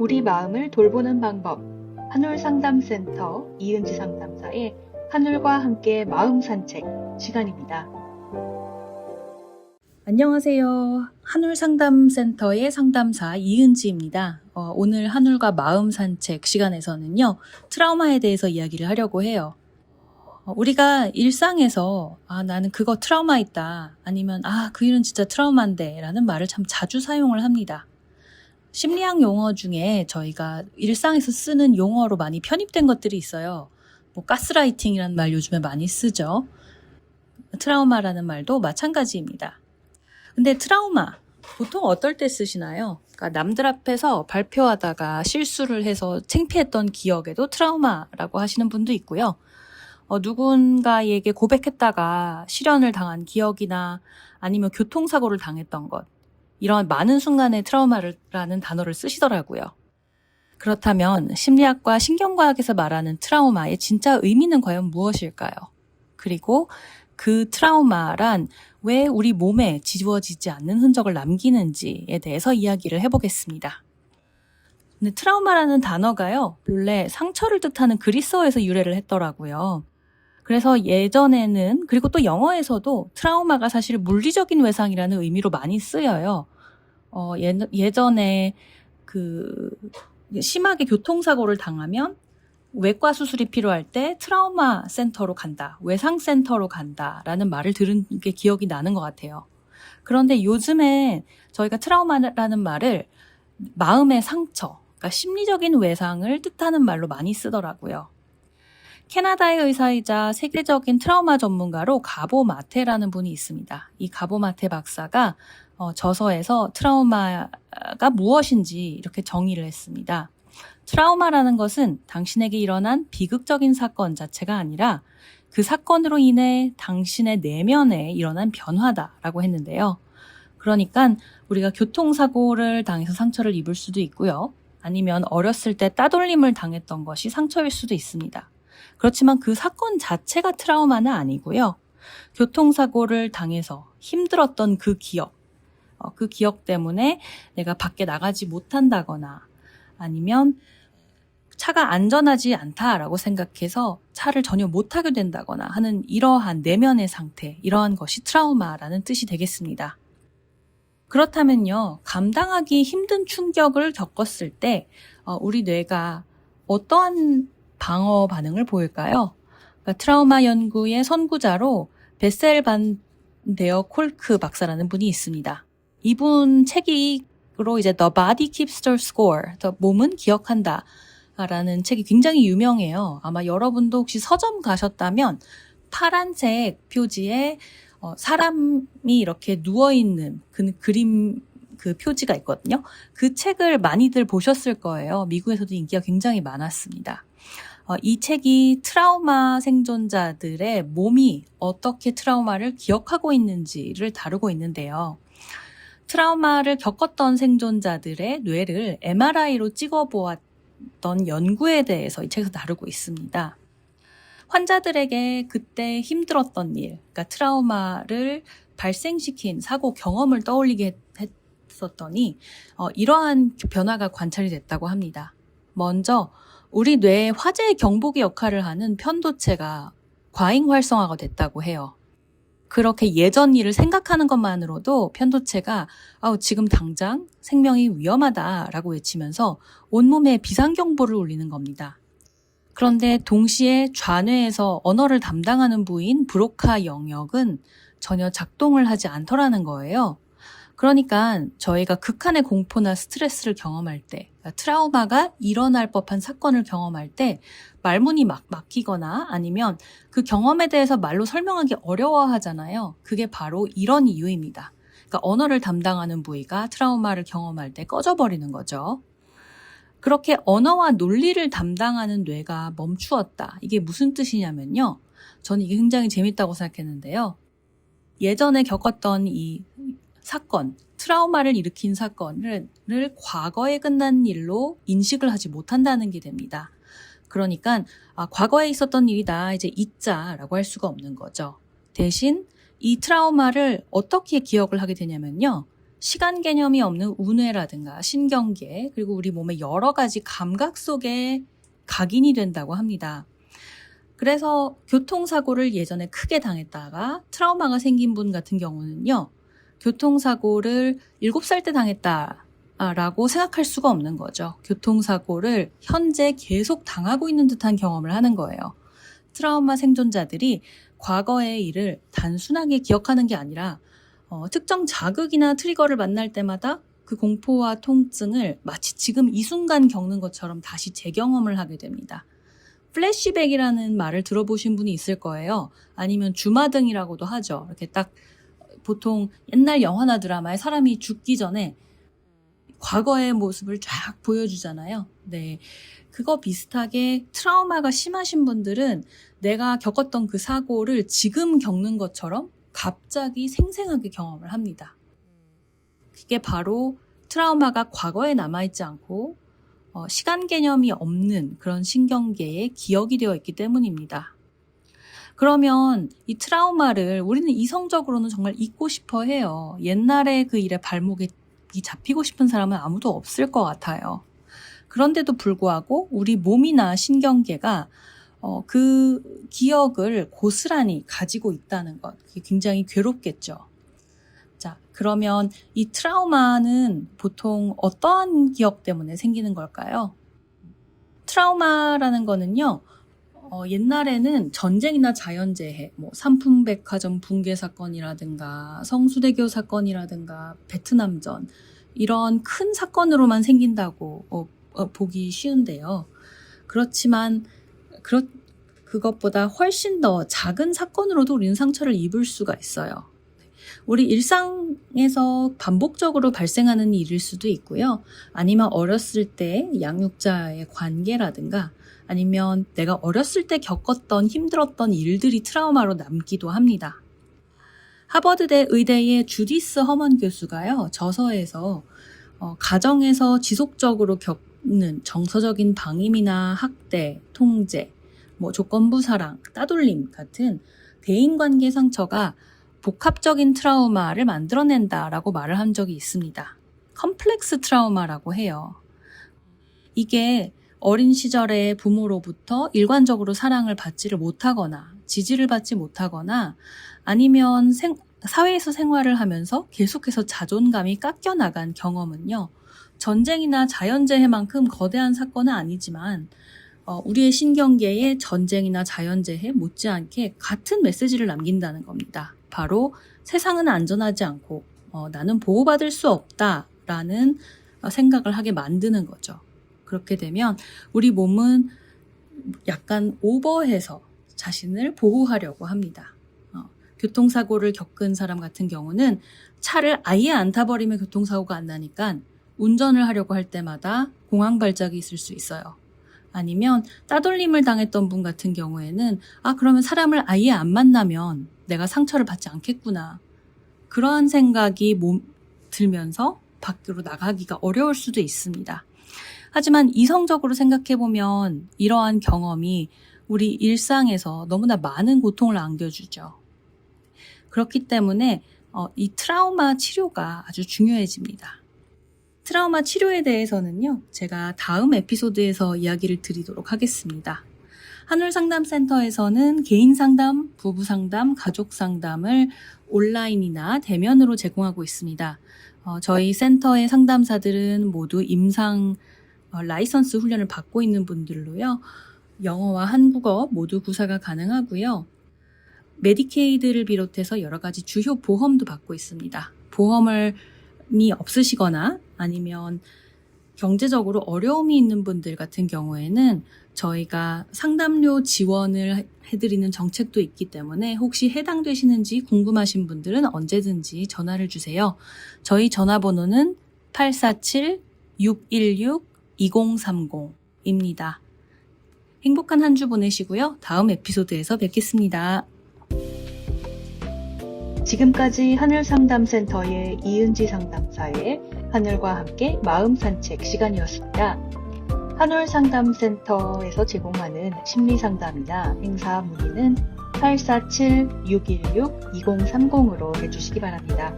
우리 마음을 돌보는 방법, 한울상담센터 이은지 상담사의 한울과 함께 마음 산책 시간입니다. 안녕하세요. 한울상담센터의 상담사 이은지입니다. 오늘 한울과 마음 산책 시간에서는요, 트라우마에 대해서 이야기를 하려고 해요. 우리가 일상에서 나는 그거 트라우마 있다, 아니면 그 일은 진짜 트라우마인데 라는 말을 참 자주 사용을 합니다. 심리학 용어 중에 저희가 일상에서 쓰는 용어로 많이 편입된 것들이 있어요. 가스라이팅이라는 말 요즘에 많이 쓰죠. 트라우마라는 말도 마찬가지입니다. 근데 트라우마, 보통 어떨 때 쓰시나요? 그러니까 남들 앞에서 발표하다가 실수를 해서 창피했던 기억에도 트라우마라고 하시는 분도 있고요. 누군가에게 고백했다가 실연을 당한 기억이나 아니면 교통사고를 당했던 것, 이런 많은 순간에 트라우마라는 단어를 쓰시더라고요. 그렇다면 심리학과 신경과학에서 말하는 트라우마의 진짜 의미는 과연 무엇일까요? 그리고 그 트라우마란 왜 우리 몸에 지워지지 않는 흔적을 남기는지에 대해서 이야기를 해보겠습니다. 근데 트라우마라는 단어가요, 본래 상처를 뜻하는 그리스어에서 유래를 했더라고요. 그래서 예전에는, 그리고 또 영어에서도 트라우마가 사실 물리적인 외상이라는 의미로 많이 쓰여요. 예전에 심하게 교통사고를 당하면 외과 수술이 필요할 때 트라우마 센터로 간다, 외상 센터로 간다라는 말을 들은 게 기억이 나는 것 같아요. 그런데 요즘에 저희가 트라우마라는 말을 마음의 상처, 그러니까 심리적인 외상을 뜻하는 말로 많이 쓰더라고요. 캐나다의 의사이자 세계적인 트라우마 전문가로 가보 마테라는 분이 있습니다. 이 가보 마테 박사가 저서에서 트라우마가 무엇인지 이렇게 정의를 했습니다. 트라우마라는 것은 당신에게 일어난 비극적인 사건 자체가 아니라 그 사건으로 인해 당신의 내면에 일어난 변화다라고 했는데요. 그러니까 우리가 교통사고를 당해서 상처를 입을 수도 있고요. 아니면 어렸을 때 따돌림을 당했던 것이 상처일 수도 있습니다. 그렇지만 그 사건 자체가 트라우마는 아니고요. 교통사고를 당해서 힘들었던 그 기억 때문에 내가 밖에 나가지 못한다거나 아니면 차가 안전하지 않다라고 생각해서 차를 전혀 못 타게 된다거나 하는 이러한 내면의 상태, 이러한 것이 트라우마라는 뜻이 되겠습니다. 그렇다면요, 감당하기 힘든 충격을 겪었을 때 우리 뇌가 어떠한 방어 반응을 보일까요? 그러니까 트라우마 연구의 선구자로 베셀 반 데어 콜크 박사라는 분이 있습니다. 이분 책으로 이제 The Body Keeps the Score, 몸은 기억한다 라는 책이 굉장히 유명해요. 아마 여러분도 혹시 서점 가셨다면 파란색 표지에 사람이 이렇게 누워있는 그림 표지가 있거든요. 그 책을 많이들 보셨을 거예요. 미국에서도 인기가 굉장히 많았습니다. 이 책이 트라우마 생존자들의 몸이 어떻게 트라우마를 기억하고 있는지를 다루고 있는데요. 트라우마를 겪었던 생존자들의 뇌를 MRI로 찍어보았던 연구에 대해서 이 책에서 다루고 있습니다. 환자들에게 그때 힘들었던 일, 그러니까 트라우마를 발생시킨 사고 경험을 떠올리게 했었더니 이러한 변화가 관찰이 됐다고 합니다. 먼저 우리 뇌의 화재 경보기 역할을 하는 편도체가 과잉 활성화가 됐다고 해요. 그렇게 예전 일을 생각하는 것만으로도 편도체가 지금 당장 생명이 위험하다라고 외치면서 온몸에 비상경보를 울리는 겁니다. 그런데 동시에 좌뇌에서 언어를 담당하는 부위인 브로카 영역은 전혀 작동을 하지 않더라는 거예요. 그러니까 저희가 극한의 공포나 스트레스를 경험할 때, 트라우마가 일어날 법한 사건을 경험할 때 말문이 막 막히거나 아니면 그 경험에 대해서 말로 설명하기 어려워하잖아요. 그게 바로 이런 이유입니다. 그러니까 언어를 담당하는 부위가 트라우마를 경험할 때 꺼져버리는 거죠. 그렇게 언어와 논리를 담당하는 뇌가 멈추었다. 이게 무슨 뜻이냐면요. 저는 이게 굉장히 재밌다고 생각했는데요. 예전에 겪었던 이 사건, 트라우마를 일으킨 사건을 과거에 끝난 일로 인식을 하지 못한다는 게 됩니다. 그러니까 과거에 있었던 일이다, 이제 잊자라고 할 수가 없는 거죠. 대신 이 트라우마를 어떻게 기억을 하게 되냐면요. 시간 개념이 없는 운회라든가 신경계, 그리고 우리 몸의 여러 가지 감각 속에 각인이 된다고 합니다. 그래서 교통사고를 예전에 크게 당했다가 트라우마가 생긴 분 같은 경우는요, 교통사고를 7살 때 당했다라고 생각할 수가 없는 거죠. 교통사고를 현재 계속 당하고 있는 듯한 경험을 하는 거예요. 트라우마 생존자들이 과거의 일을 단순하게 기억하는 게 아니라 특정 자극이나 트리거를 만날 때마다 그 공포와 통증을 마치 지금 이 순간 겪는 것처럼 다시 재경험을 하게 됩니다. 플래시백이라는 말을 들어보신 분이 있을 거예요. 아니면 주마등이라고도 하죠. 이렇게 딱 보통 옛날 영화나 드라마에 사람이 죽기 전에 과거의 모습을 쫙 보여주잖아요. 네, 그거 비슷하게 트라우마가 심하신 분들은 내가 겪었던 그 사고를 지금 겪는 것처럼 갑자기 생생하게 경험을 합니다. 그게 바로 트라우마가 과거에 남아있지 않고 시간 개념이 없는 그런 신경계에 기억이 되어 있기 때문입니다. 그러면 이 트라우마를 우리는 이성적으로는 정말 잊고 싶어 해요. 옛날에 그 일에 발목이 잡히고 싶은 사람은 아무도 없을 것 같아요. 그런데도 불구하고 우리 몸이나 신경계가 그 기억을 고스란히 가지고 있다는 것, 그게 굉장히 괴롭겠죠. 자, 그러면 이 트라우마는 보통 어떠한 기억 때문에 생기는 걸까요? 트라우마라는 거는요, 옛날에는 전쟁이나 자연재해, 삼풍백화점 붕괴 사건이라든가 성수대교 사건이라든가 베트남전, 이런 큰 사건으로만 생긴다고 보기 쉬운데요. 그렇지만 그것보다 훨씬 더 작은 사건으로도 우리는 상처를 입을 수가 있어요. 우리 일상에서 반복적으로 발생하는 일일 수도 있고요. 아니면 어렸을 때 양육자의 관계라든가 아니면 내가 어렸을 때 겪었던 힘들었던 일들이 트라우마로 남기도 합니다. 하버드대 의대의 주디스 허먼 교수가요, 저서에서 가정에서 지속적으로 겪는 정서적인 방임이나 학대, 통제, 조건부 사랑, 따돌림 같은 대인관계 상처가 복합적인 트라우마를 만들어낸다라고 말을 한 적이 있습니다. 컴플렉스 트라우마라고 해요. 이게 어린 시절에 부모로부터 일관적으로 사랑을 받지를 못하거나 지지를 받지 못하거나 아니면 사회에서 생활을 하면서 계속해서 자존감이 깎여나간 경험은요, 전쟁이나 자연재해만큼 거대한 사건은 아니지만 우리의 신경계에 전쟁이나 자연재해 못지않게 같은 메시지를 남긴다는 겁니다. 바로 세상은 안전하지 않고 나는 보호받을 수 없다라는 생각을 하게 만드는 거죠. 그렇게 되면 우리 몸은 약간 오버해서 자신을 보호하려고 합니다. 교통사고를 겪은 사람 같은 경우는 차를 아예 안 타버리면 교통사고가 안 나니까 운전을 하려고 할 때마다 공황 발작이 있을 수 있어요. 아니면 따돌림을 당했던 분 같은 경우에는 그러면 사람을 아예 안 만나면 내가 상처를 받지 않겠구나. 그런 생각이 들면서 밖으로 나가기가 어려울 수도 있습니다. 하지만 이성적으로 생각해보면 이러한 경험이 우리 일상에서 너무나 많은 고통을 안겨주죠. 그렇기 때문에 이 트라우마 치료가 아주 중요해집니다. 트라우마 치료에 대해서는요, 제가 다음 에피소드에서 이야기를 드리도록 하겠습니다. 한울상담센터에서는 개인 상담, 부부 상담, 가족 상담을 온라인이나 대면으로 제공하고 있습니다. 저희 센터의 상담사들은 모두 임상 라이선스 훈련을 받고 있는 분들로요. 영어와 한국어 모두 구사가 가능하고요. 메디케이드를 비롯해서 여러 가지 주요 보험도 받고 있습니다. 보험이 없으시거나 아니면 경제적으로 어려움이 있는 분들 같은 경우에는 저희가 상담료 지원을 해드리는 정책도 있기 때문에 혹시 해당되시는지 궁금하신 분들은 언제든지 전화를 주세요. 저희 전화번호는 847-616-2030입니다. 행복한 한 주 보내시고요. 다음 에피소드에서 뵙겠습니다. 지금까지 하늘상담센터의 이은지 상담사의 하늘과 함께 마음 산책 시간이었습니다. 하늘상담센터에서 제공하는 심리상담이나 행사 문의는 847-616-2030으로 해주시기 바랍니다.